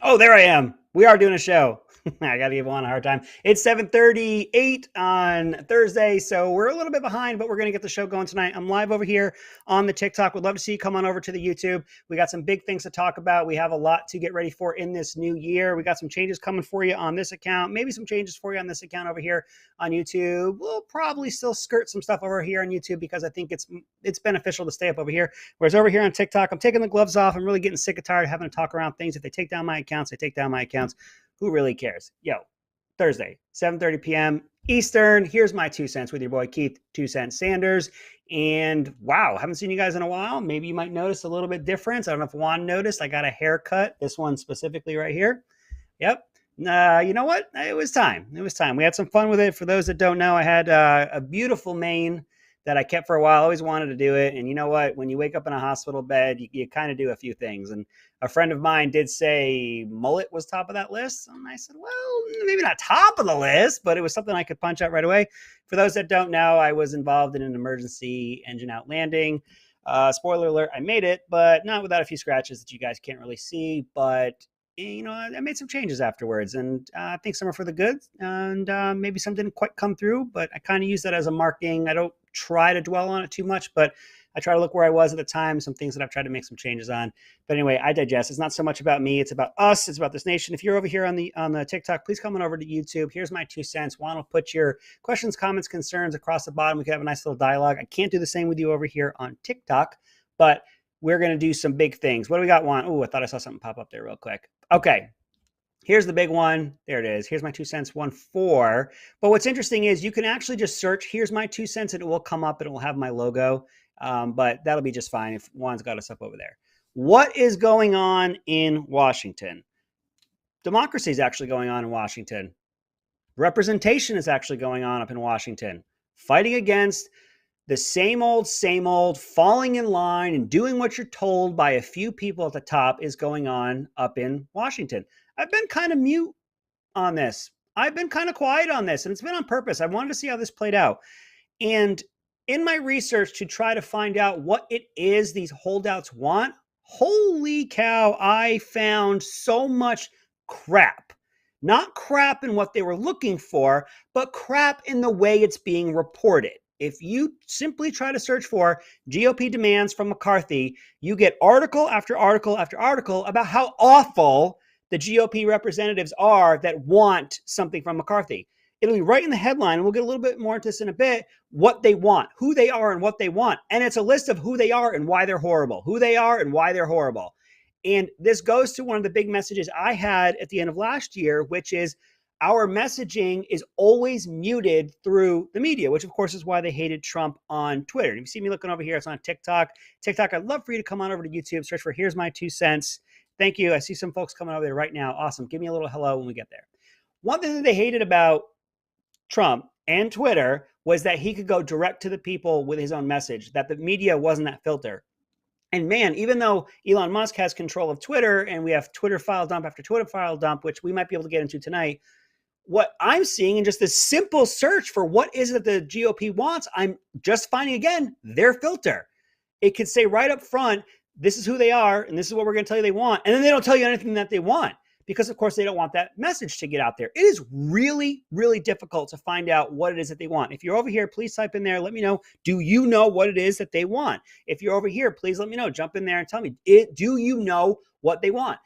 Oh, there I am. We are doing a show. I got to give Juan a hard time. It's 7:38 on Thursday, so we're a little bit behind, but we're going to get the show going tonight. I'm live over here on the TikTok. Would love to see you come on over to the YouTube. We got some big things to talk about. We have a lot to get ready for in this new year. We got some changes coming for you on this account, maybe some changes for you on this account over here on YouTube. We'll probably still skirt some stuff over here on YouTube because I think it's beneficial to stay up over here. Whereas over here on TikTok, I'm taking the gloves off. I'm really getting sick and tired of having to talk around things. If they take down my accounts, they take down my accounts. Who really cares? Yo, Thursday, 7:30 p.m. Eastern. Here's my 2 cents with your boy Keith 2 Cent Sanders. And wow, haven't seen you guys in a while. Maybe you might notice a little bit difference. I don't know if Juan noticed. I got a haircut. This one specifically right here. Yep. You know what? It was time. It was time. We had some fun with it. For those that don't know, I had a beautiful mane that I kept for a while. I always wanted to do it. And you know what? When you wake up in a hospital bed, you kind of do a few things. And a friend of mine did say mullet was top of that list. And I said, well, maybe not top of the list, but it was something I could punch out right away. For those that don't know, I was involved in an emergency engine out landing. Spoiler alert, I made it, but not without a few scratches that you guys can't really see. But I made some changes afterwards, and I think some are for the good, and maybe some didn't quite come through, but I kind of use that as a marking. I don't try to dwell on it too much, but I try to look where I was at the time, some things that I've tried to make some changes on. But anyway, I digest. It's not so much about me. It's about us. It's about this nation. If you're over here on the TikTok, please come on over to YouTube. Here's my 2 cents. Juan will put your questions, comments, concerns across the bottom. We can have a nice little dialogue. I can't do the same with you over here on TikTok, but we're going to do some big things. What do we got, Juan? Oh, I thought I saw something pop up there real quick. Okay. Here's the big one. There it is. Here's my 2 cents, 1-4. But what's interesting is you can actually just search, here's my 2 cents, and it will come up and it will have my logo. But that'll be just fine if Juan's got us up over there. What is going on in Washington? Democracy is actually going on in Washington. Representation is actually going on up in Washington. Fighting against the same old, falling in line and doing what you're told by a few people at the top is going on up in Washington. I've been kind of mute on this. I've been kind of quiet on this, and it's been on purpose. I wanted to see how this played out. And in my research to try to find out what it is these holdouts want, holy cow, I found so much crap. Not crap in what they were looking for, but crap in the way it's being reported. If you simply try to search for GOP demands from McCarthy, you get article after article after article about how awful the GOP representatives are that want something from McCarthy. It'll be right in the headline, and we'll get a little bit more into this in a bit, what they want, who they are and what they want. And it's a list of who they are and why they're horrible, who they are and why they're horrible. And this goes to one of the big messages I had at the end of last year, which is our messaging is always muted through the media, which of course is why they hated Trump on Twitter. If you see me looking over here, it's on TikTok. I'd love for you to come on over to YouTube, search for Here's My 2 cents. Thank you. I see some folks coming over there right now. Awesome. Give me a little hello when we get there. One thing that they hated about Trump and Twitter was that he could go direct to the people with his own message, that the media wasn't that filter. And man, even though Elon Musk has control of Twitter and we have Twitter file dump after Twitter file dump, which we might be able to get into tonight, what I'm seeing in just this simple search for what is it that the GOP wants, I'm just finding, again, their filter. It could say right up front, this is who they are, and this is what we're going to tell you they want. And then they don't tell you anything that they want because, of course, they don't want that message to get out there. It is really, really difficult to find out what it is that they want. If you're over here, please type in there. Let me know. Do you know what it is that they want? If you're over here, please let me know. Jump in there and tell me, do you know what they want?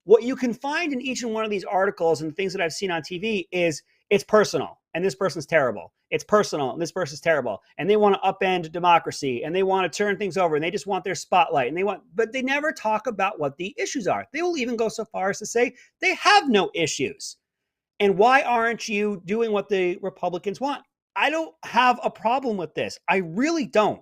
What you can find in each and one of these articles and things that I've seen on TV is it's personal and this person's terrible. It's personal and this person's terrible. And they want to upend democracy and they want to turn things over and they just want their spotlight but they never talk about what the issues are. They will even go so far as to say they have no issues. And why aren't you doing what the Republicans want? I don't have a problem with this. I really don't.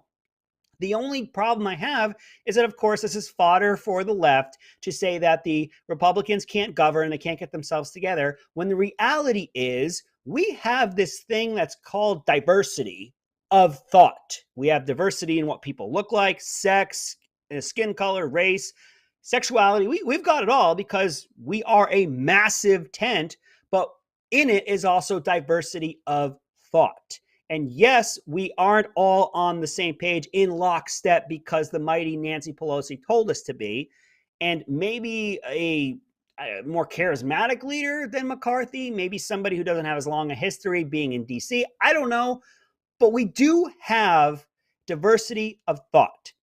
The only problem I have is that, of course, this is fodder for the left to say that the Republicans can't govern, they can't get themselves together, when the reality is we have this thing that's called diversity of thought. We have diversity in what people look like, sex, skin color, race, sexuality. We've got it all because we are a massive tent, but in it is also diversity of thought. And yes, we aren't all on the same page in lockstep because the mighty Nancy Pelosi told us to be. And maybe a a more charismatic leader than McCarthy, maybe somebody who doesn't have as long a history being in DC. I don't know, but we do have diversity of thought.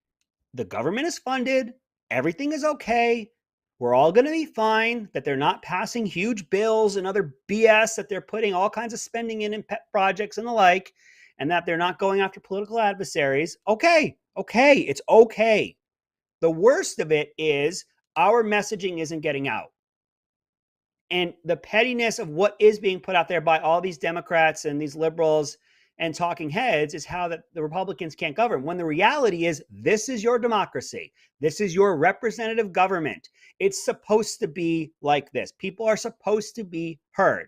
The government is funded, everything is okay. We're all going to be fine, that they're not passing huge bills and other BS, that they're putting all kinds of spending in pet projects and the like, and that they're not going after political adversaries. Okay, it's okay. The worst of it is our messaging isn't getting out. And the pettiness of what is being put out there by all these Democrats and these liberals and talking heads is how that the Republicans can't govern, when the reality is this is your democracy. This is your representative government. It's supposed to be like this. People are supposed to be heard.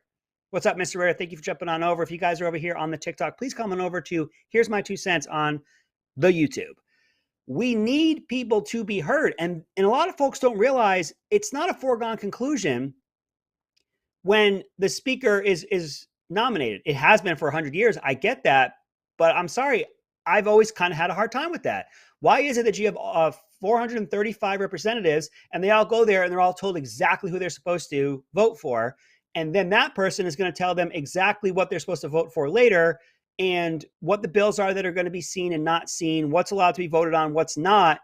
What's up, Mr. Rare? Thank you for jumping on over. If you guys are over here on the TikTok, please come on over to Here's My 2 Cents on the YouTube. We need people to be heard. And a lot of folks don't realize it's not a foregone conclusion when the speaker is nominated. It has been for 100 years. I get that, but I'm sorry. I've always kind of had a hard time with that. Why is it that you have 435 representatives and they all go there and they're all told exactly who they're supposed to vote for? And then that person is going to tell them exactly what they're supposed to vote for later and what the bills are that are going to be seen and not seen, what's allowed to be voted on, what's not.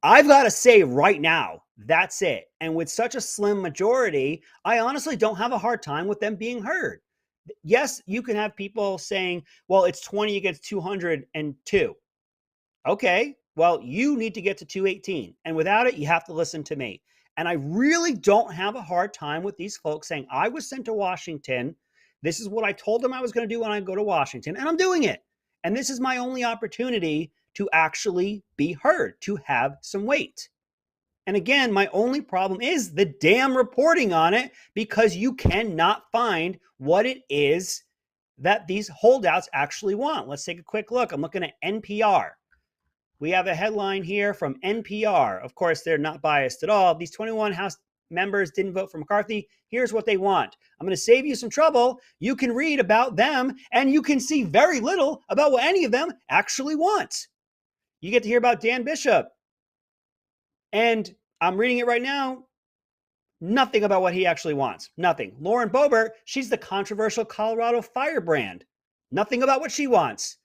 I've got to say right now, that's it. And with such a slim majority, I honestly don't have a hard time with them being heard. Yes, you can have people saying, well, it's 20 against 202. Okay, well, you need to get to 218. And without it, you have to listen to me. And I really don't have a hard time with these folks saying, I was sent to Washington. This is what I told them I was going to do when I go to Washington, and I'm doing it. And this is my only opportunity to actually be heard, to have some weight. And again, my only problem is the damn reporting on it, because you cannot find what it is that these holdouts actually want. Let's take a quick look. I'm looking at NPR. We have a headline here from NPR. Of course, they're not biased at all. These 21 House members didn't vote for McCarthy. Here's what they want. I'm going to save you some trouble. You can read about them, and you can see very little about what any of them actually want. You get to hear about Dan Bishop. And I'm reading it right now. Nothing about what he actually wants. Nothing. Lauren Boebert, she's the controversial Colorado firebrand. Nothing about what she wants.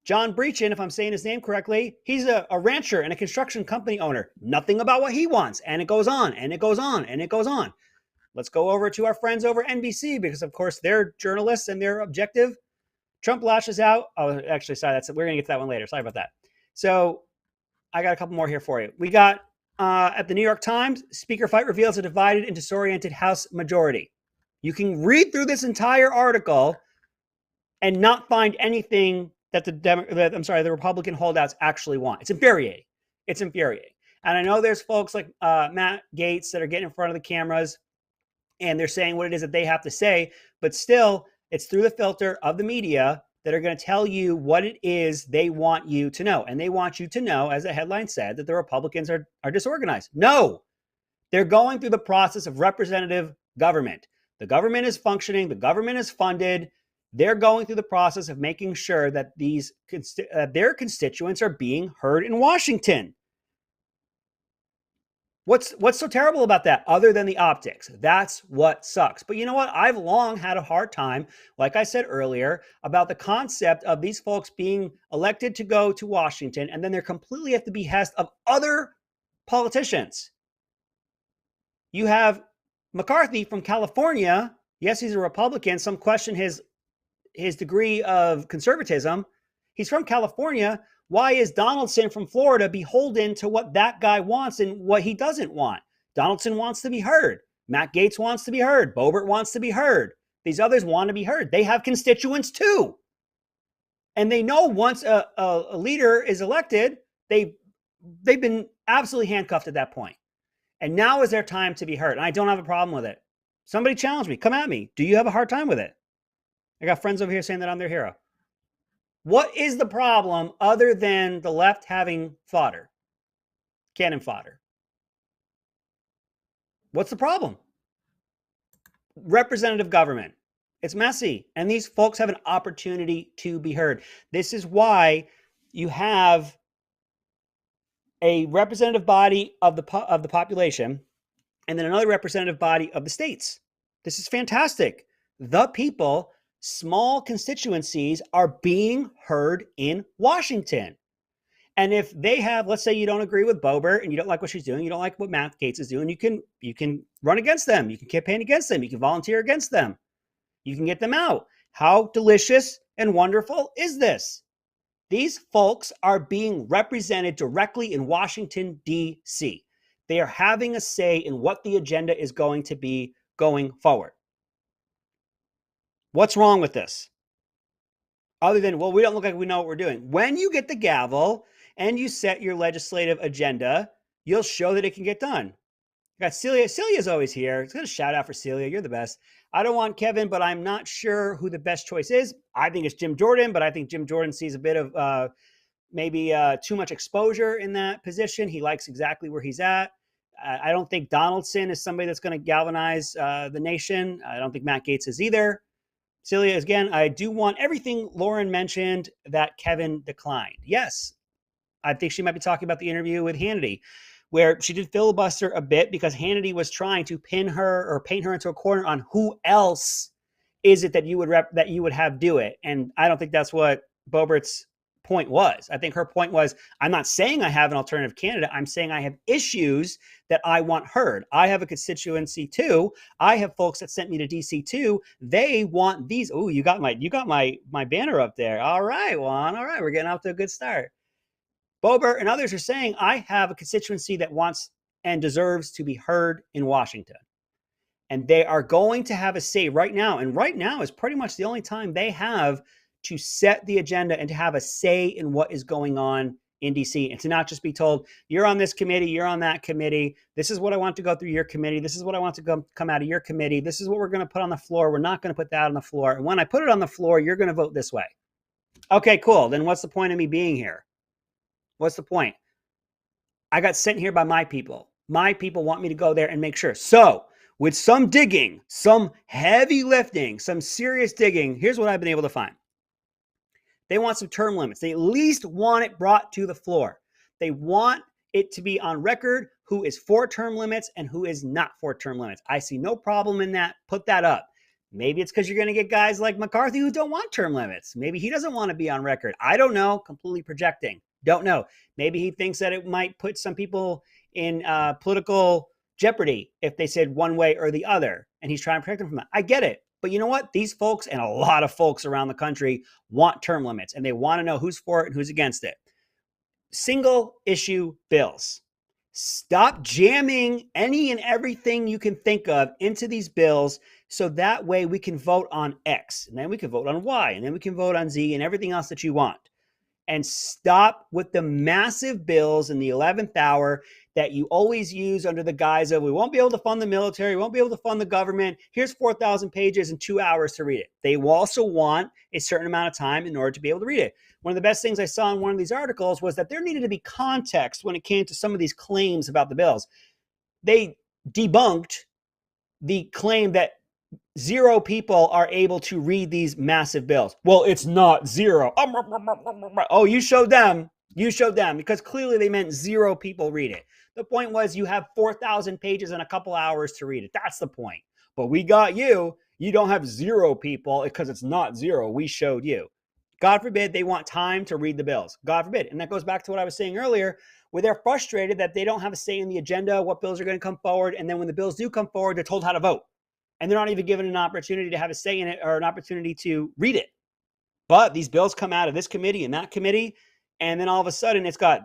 John Breachin, if I'm saying his name correctly, he's a rancher and a construction company owner. Nothing about what he wants. And it goes on, and it goes on, and it goes on. Let's go over to our friends over NBC, because, of course, they're journalists and they're objective. Trump lashes out. Oh, actually, sorry, we're going to get to that one later. Sorry about that. So I got a couple more here for you. We got at the New York Times, speaker fight reveals a divided and disoriented House majority. You can read through this entire article and not find anything that the Republican holdouts actually want. It's infuriating. It's infuriating. And I know there's folks like Matt Gaetz that are getting in front of the cameras and they're saying what it is that they have to say, but still, it's through the filter of the media that are going to tell you what it is they want you to know. And they want you to know, as the headline said, that the Republicans are disorganized. No, they're going through the process of representative government. The government is functioning. The government is funded. They're going through the process of making sure that their constituents are being heard in Washington. What's so terrible about that other than the optics? That's what sucks. But you know what? I've long had a hard time, like I said earlier, about the concept of these folks being elected to go to Washington and then they're completely at the behest of other politicians. You have McCarthy from California. Yes, he's a Republican. Some question his degree of conservatism. He's from California. Why is Donaldson from Florida beholden to what that guy wants and what he doesn't want? Donaldson wants to be heard. Matt Gaetz wants to be heard. Boebert wants to be heard. These others want to be heard. They have constituents too. And they know once a leader is elected, they've been absolutely handcuffed at that point. And now is their time to be heard. And I don't have a problem with it. Somebody challenge me. Come at me. Do you have a hard time with it? I got friends over here saying that I'm their hero. What is the problem other than the left having fodder? Cannon fodder. What's the problem? Representative government. It's messy. And these folks have an opportunity to be heard. This is why you have a representative body of the population, and then another representative body of the states. This is fantastic. The people, small constituencies are being heard in Washington. And if they have, let's say you don't agree with Boebert and you don't like what she's doing, you don't like what Matt Gaetz is doing, you can run against them. You can campaign against them. You can volunteer against them. You can get them out. How delicious and wonderful is this? These folks are being represented directly in Washington, D.C. They are having a say in what the agenda is going to be going forward. What's wrong with this? Other than, well, we don't look like we know what we're doing. When you get the gavel and you set your legislative agenda, you'll show that it can get done. Got Celia. Celia's always here. It's going to shout out for Celia. You're the best. I don't want Kevin, but I'm not sure who the best choice is. I think it's Jim Jordan, but I think Jim Jordan sees a bit of maybe too much exposure in that position. He likes exactly where he's at. I don't think Donaldson is somebody that's going to galvanize the nation. I don't think Matt Gaetz is either. Celia, again, I do want everything Lauren mentioned that Kevin declined. Yes, I think she might be talking about the interview with Hannity, where she did filibuster a bit because Hannity was trying to pin her or paint her into a corner on who else is it that you would have do it. And I don't think that's what Boebert's point was. I think her point was, I'm not saying I have an alternative candidate. I'm saying I have issues that I want heard. I have a constituency too. I have folks that sent me to DC too. They want these. Oh, you got my banner up there. All right, Juan. All right, we're getting off to a good start. Boebert and others are saying, I have a constituency that wants and deserves to be heard in Washington. And they are going to have a say right now. And right now is pretty much the only time they have to set the agenda and to have a say in what is going on in DC, and to not just be told, you're on this committee, you're on that committee. This is what I want to go through your committee. This is what I want to come out of your committee. This is what we're going to put on the floor. We're not going to put that on the floor. And when I put it on the floor, you're going to vote this way. Okay, cool. Then what's the point of me being here? What's the point? I got sent here by my people. My people want me to go there and make sure. So with some digging, some heavy lifting, some serious digging, here's what I've been able to find. They want some term limits. They at least want it brought to the floor. They want it to be on record who is for term limits and who is not for term limits. I see no problem in that. Put that up. Maybe it's because you're going to get guys like McCarthy who don't want term limits. Maybe he doesn't want to be on record. I don't know. Completely projecting. Don't know. Maybe he thinks that it might put some people in political jeopardy if they said one way or the other, and he's trying to protect them from that. I get it. But you know what? These folks and a lot of folks around the country want term limits, and they want to know who's for it and who's against it. Single issue bills. Stop jamming any and everything you can think of into these bills so that way we can vote on X, and then we can vote on Y, and then we can vote on Z and everything else that you want. And stop with the massive bills in the 11th hour that you always use under the guise of, we won't be able to fund the military, we won't be able to fund the government. Here's 4,000 pages and 2 hours to read it. They also want a certain amount of time in order to be able to read it. One of the best things I saw in one of these articles was that there needed to be context when it came to some of these claims about the bills. They debunked the claim that zero people are able to read these massive bills. Well, it's not zero. Oh, you showed them. You showed them because clearly they meant zero people read it. The point was you have 4,000 pages in a couple hours to read it. That's the point. But we got you. You don't have zero people because it's not zero. We showed you. God forbid they want time to read the bills. God forbid. And that goes back to what I was saying earlier, where they're frustrated that they don't have a say in the agenda, what bills are going to come forward. And then when the bills do come forward, they're told how to vote. And they're not even given an opportunity to have a say in it or an opportunity to read it. But these bills come out of this committee and that committee, and then all of a sudden it's got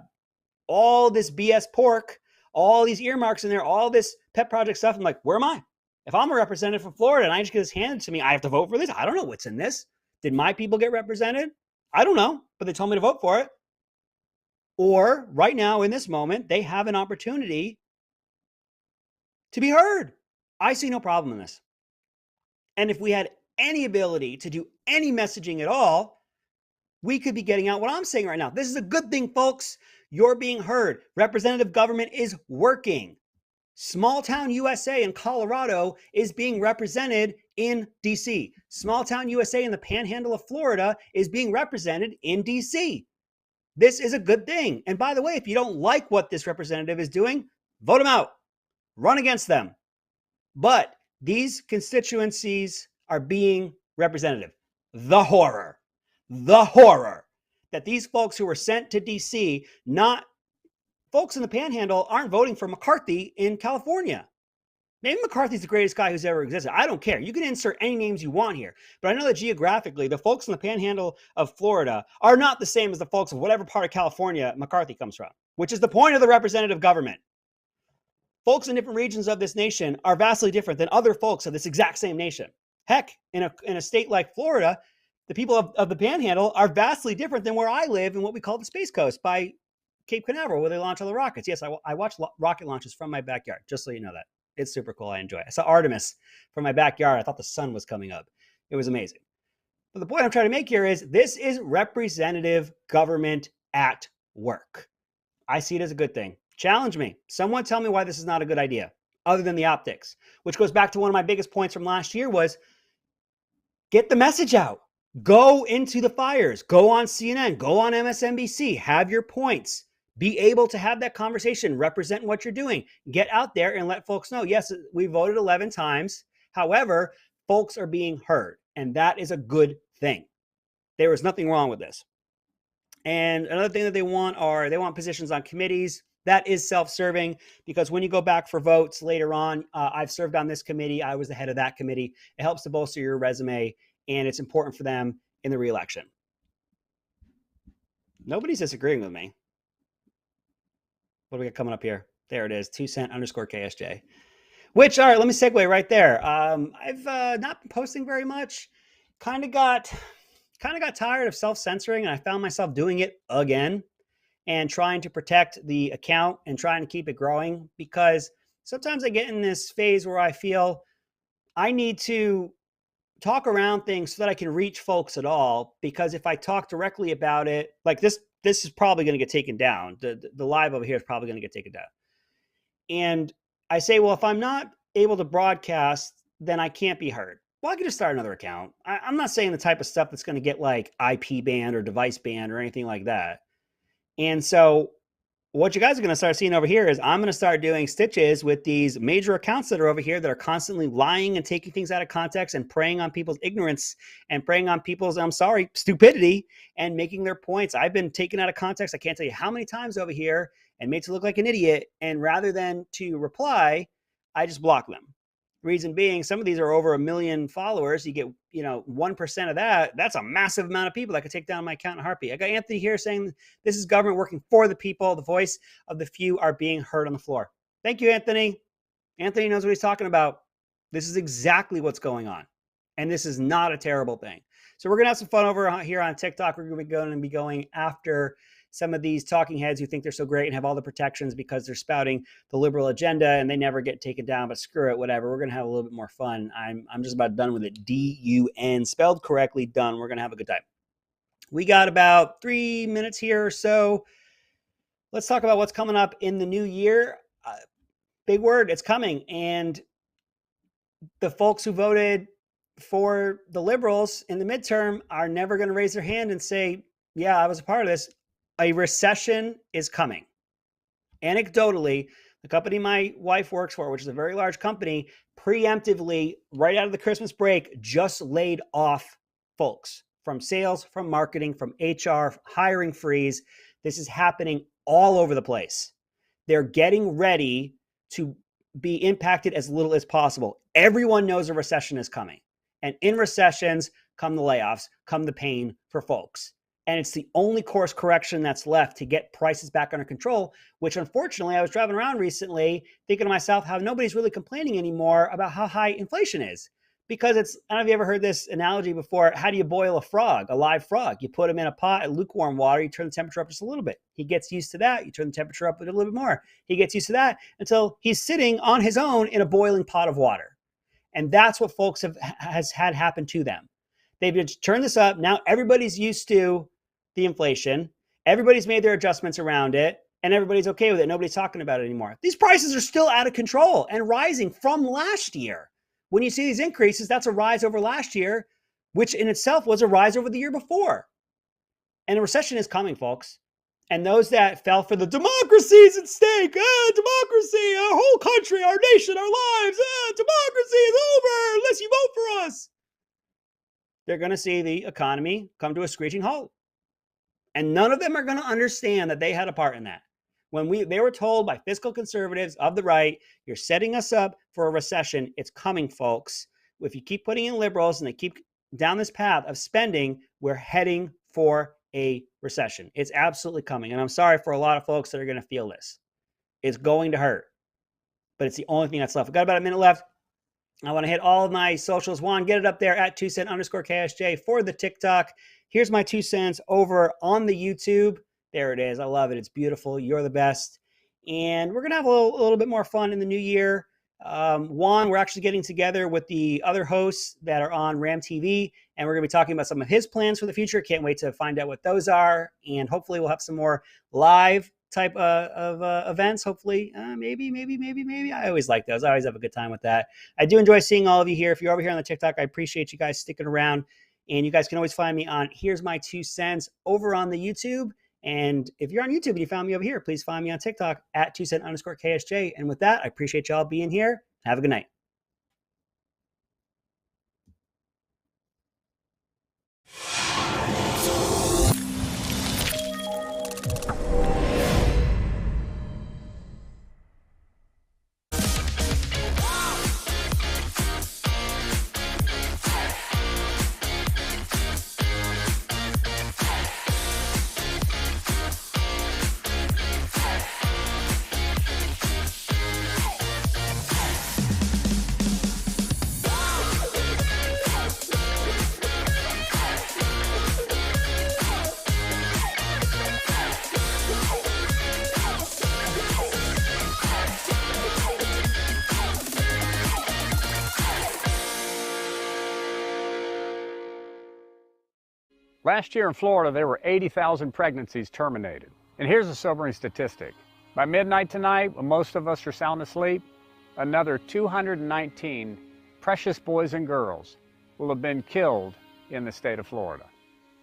all this BS pork, all these earmarks in there, all this pet project stuff. I'm like, where am I? If I'm a representative from Florida and I just get this handed to me, I have to vote for this? I don't know what's in this. Did my people get represented? I don't know, but they told me to vote for it. Or right now in this moment, they have an opportunity to be heard. I see no problem in this. And if we had any ability to do any messaging at all, we could be getting out what I'm saying right now. This is a good thing, folks. You're being heard. Representative government is working. Small town USA in Colorado is being represented in DC. Small town USA in the panhandle of Florida is being represented in DC. This is a good thing. And by the way, if you don't like what this representative is doing, vote him out. run against them. But these constituencies are being representative. The horror that these folks who were sent to DC, not folks in the Panhandle, aren't voting for McCarthy in California. Maybe McCarthy's the greatest guy who's ever existed. I don't care. You can insert any names you want here. But I know that geographically, the folks in the Panhandle of Florida are not the same as the folks of whatever part of California McCarthy comes from, which is the point of the representative government. Folks in different regions of this nation are vastly different than other folks of this exact same nation. Heck, in a state like Florida, the people of the Panhandle are vastly different than where I live in what we call the Space Coast by Cape Canaveral, where they launch all the rockets. Yes, I watch rocket launches from my backyard, just so you know that. It's super cool. I enjoy it. I saw Artemis from my backyard. I thought the sun was coming up. It was amazing. But the point I'm trying to make here is this is representative government at work. I see it as a good thing. Challenge me. Someone tell me why this is not a good idea, other than the optics, which goes back to one of my biggest points from last year was get the message out. Go into the fires. Go on CNN. Go on MSNBC. Have your points. Be able to have that conversation, represent what you're doing. Get out there and let folks know, yes, we voted 11 times. However, folks are being heard, and that is a good thing. There is nothing wrong with this. And another thing that they want positions on committees. That is self-serving because when you go back for votes later on, I've served on this committee. I was the head of that committee. It helps to bolster your resume, and it's important for them in the re-election. Nobody's disagreeing with me. What do we got coming up here? There it is, 2cent_KSJ. Which, all right, let me segue right there. I've not been posting very much. Kind of got tired of self-censoring, and I found myself doing it again and trying to protect the account and trying to keep it growing because sometimes I get in this phase where I feel I need to talk around things so that I can reach folks at all. Because if I talk directly about it, like this is probably going to get taken down. The live over here is probably going to get taken down. And I say, well, if I'm not able to broadcast, then I can't be heard. Well, I can just start another account. I'm not saying the type of stuff that's going to get like IP banned or device banned or anything like that. And so what you guys are going to start seeing over here is I'm going to start doing stitches with these major accounts that are over here that are constantly lying and taking things out of context and preying on people's ignorance and preying on people's, stupidity and making their points. I've been taken out of context. I can't tell you how many times over here and made to look like an idiot. And rather than to reply, I just block them. Reason being, some of these are over 1 million followers. You get, 1% of that. That's a massive amount of people that could take down my account in a heartbeat. I got Anthony here saying this is government working for the people. The voice of the few are being heard on the floor. Thank you, Anthony. Anthony knows what he's talking about. This is exactly what's going on. And this is not a terrible thing. So we're going to have some fun over here on TikTok. We're going to be going after some of these talking heads who think they're so great and have all the protections because they're spouting the liberal agenda and they never get taken down, but screw it, whatever. We're going to have a little bit more fun. I'm just about done with it. D-U-N, spelled correctly, done. We're going to have a good time. We got about 3 minutes here or so. Let's talk about what's coming up in the new year. Big word, it's coming. And the folks who voted for the liberals in the midterm are never going to raise their hand and say, yeah, I was a part of this. A recession is coming. Anecdotally, the company my wife works for, which is a very large company, preemptively, right out of the Christmas break, just laid off folks from sales, from marketing, from HR, hiring freeze. This is happening all over the place. They're getting ready to be impacted as little as possible. Everyone knows a recession is coming. And in recessions come the layoffs, come the pain for folks. And it's the only course correction that's left to get prices back under control, which unfortunately, I was driving around recently thinking to myself how nobody's really complaining anymore about how high inflation is. Because I don't know if you ever heard this analogy before. How do you boil a frog, a live frog? You put him in a pot at lukewarm water, you turn the temperature up just a little bit. He gets used to that. You turn the temperature up a little bit more. He gets used to that until he's sitting on his own in a boiling pot of water. And that's what folks has had happen to them. They've just turned this up. Now everybody's used to the inflation. Everybody's made their adjustments around it and everybody's okay with it. Nobody's talking about it anymore. These prices are still out of control and rising from last year. When you see these increases, that's a rise over last year, which in itself was a rise over the year before. And a recession is coming, folks. And those that fell for the democracy's at stake, democracy, our whole country, our nation, our lives, democracy is over unless you vote for us. They're going to see the economy come to a screeching halt. And none of them are going to understand that they had a part in that. When they were told by fiscal conservatives of the right, you're setting us up for a recession. It's coming, folks. If you keep putting in liberals and they keep down this path of spending, we're heading for a recession. It's absolutely coming. And I'm sorry for a lot of folks that are going to feel this. It's going to hurt. But it's the only thing that's left. We've got about a minute left. I want to hit all of my socials. Juan, get it up there at 2cent_KSJ for the TikTok. Here's my 2 cents over on the YouTube. There it is. I love it. It's beautiful. You're the best. And we're going to have a little bit more fun in the new year. Juan, we're actually getting together with the other hosts that are on Ram TV, and we're going to be talking about some of his plans for the future. Can't wait to find out what those are. And hopefully we'll have some more live type of events. Hopefully, maybe. I always like those. I always have a good time with that. I do enjoy seeing all of you here. If you're over here on the TikTok, I appreciate you guys sticking around. And you guys can always find me on Here's My 2 Cents over on the YouTube. And if you're on YouTube and you found me over here, please find me on TikTok at 2cent_KSJ. And with that, I appreciate y'all being here. Have a good night. Last year in Florida, there were 80,000 pregnancies terminated. And here's a sobering statistic. By midnight tonight, when most of us are sound asleep, another 219 precious boys and girls will have been killed in the state of Florida.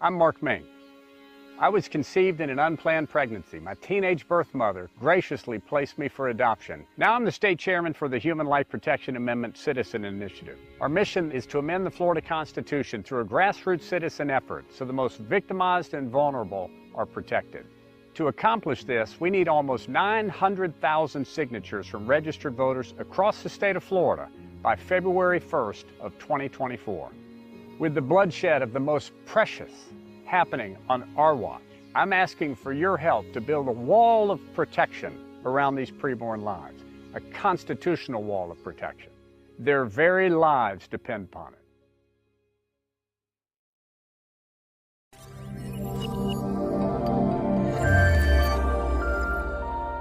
I'm Mark Mink. I was conceived in an unplanned pregnancy. My teenage birth mother graciously placed me for adoption. Now I'm the state chairman for the Human Life Protection Amendment Citizen Initiative. Our mission is to amend the Florida Constitution through a grassroots citizen effort so the most victimized and vulnerable are protected. To accomplish this, we need almost 900,000 signatures from registered voters across the state of Florida by February 1st of 2024. With the bloodshed of the most precious happening on our watch, I'm asking for your help to build a wall of protection around these preborn lives, a constitutional wall of protection. Their very lives depend upon it.